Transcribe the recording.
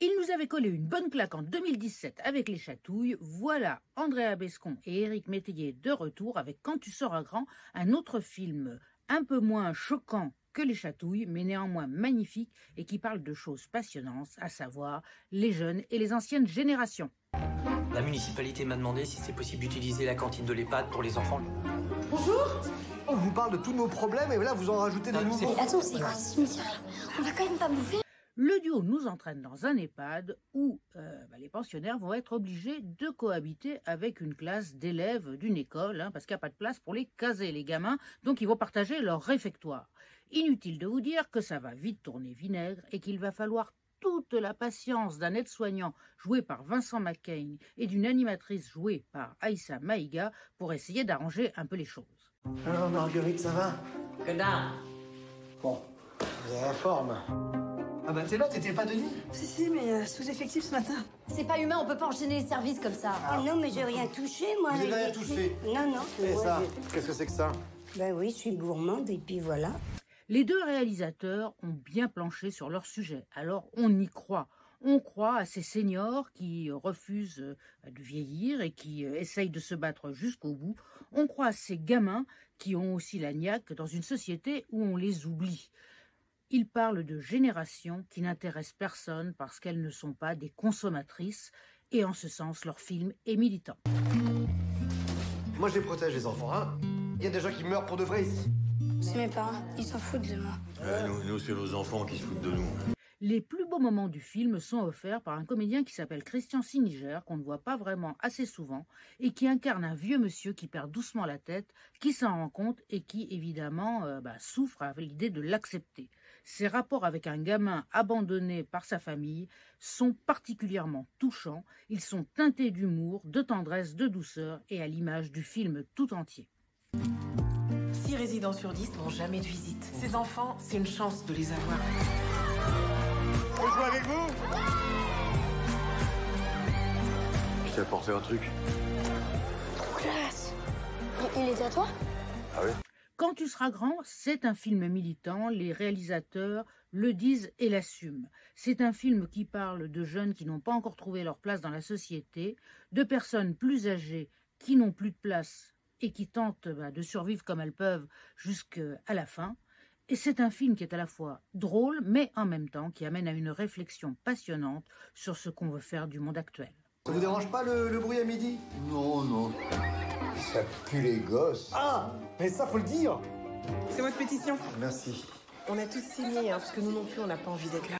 Il nous avait collé une bonne claque en 2017 avec Les Chatouilles. Voilà Andrea Bescon et Éric Métayer de retour avec Quand tu seras grand, un autre film un peu moins choquant que Les Chatouilles, mais néanmoins magnifique et qui parle de choses passionnantes, à savoir les jeunes et les anciennes générations. La municipalité m'a demandé si c'est possible d'utiliser la cantine de l'EHPAD pour les enfants. Bonjour. On vous parle de tous nos problèmes et là vous en rajoutez des nouveaux. Attends, c'est quoi ce cimetière là? On va quand même pas bouffer. Le duo nous entraîne dans un EHPAD où les pensionnaires vont être obligés de cohabiter avec une classe d'élèves d'une école, parce qu'il n'y a pas de place pour les caser, les gamins, donc ils vont partager leur réfectoire. Inutile de vous dire que ça va vite tourner vinaigre et qu'il va falloir toute la patience d'un aide-soignant joué par Vincent McCain et d'une animatrice jouée par Aïssa Maïga pour essayer d'arranger un peu les choses. Alors Marguerite, ça va? Que dalle. Bon, vous avez la forme. Ah bah t'es là, t'étais pas Denis? Si, mais sous-effectif ce matin. C'est pas humain, on peut pas enchaîner les services comme ça. Oh non, mais j'ai rien touché, moi. Vous avez rien touché? Non. Et ça, qu'est-ce que c'est que ça? Ben oui, je suis gourmande et puis voilà. Les deux réalisateurs ont bien planché sur leur sujet, alors on y croit. On croit à ces seniors qui refusent de vieillir et qui essayent de se battre jusqu'au bout. On croit à ces gamins qui ont aussi la niaque dans une société où on les oublie. Ils parlent de générations qui n'intéressent personne parce qu'elles ne sont pas des consommatrices et en ce sens leur film est militant. Moi je les protège les enfants, hein. Il y a des gens qui meurent pour de vrai ici. C'est mes parents, ils s'en foutent de moi. Nous c'est nos enfants qui se foutent de nous. Les plus beaux moments du film sont offerts par un comédien qui s'appelle Christian Siniger, qu'on ne voit pas vraiment assez souvent, et qui incarne un vieux monsieur qui perd doucement la tête, qui s'en rend compte et qui, évidemment, souffre à l'idée de l'accepter. Ses rapports avec un gamin abandonné par sa famille sont particulièrement touchants. Ils sont teintés d'humour, de tendresse, de douceur, et à l'image du film tout entier. 6 résidents sur 10 n'ont jamais de visite. Ces enfants, c'est une chance de les avoir. Je peux jouer avec vous? Je t'ai apporté un truc. Classe. Il est à toi? Ah oui? Quand tu seras grand, c'est un film militant, les réalisateurs le disent et l'assument. C'est un film qui parle de jeunes qui n'ont pas encore trouvé leur place dans la société, de personnes plus âgées qui n'ont plus de place et qui tentent de survivre comme elles peuvent jusqu'à la fin. Et c'est un film qui est à la fois drôle, mais en même temps qui amène à une réflexion passionnante sur ce qu'on veut faire du monde actuel. Ça vous dérange pas le bruit à midi? Non. Ça pue les gosses. Ah, mais ça faut le dire. C'est votre pétition. Merci. On a tous signé, parce que nous non plus, on n'a pas envie d'être là.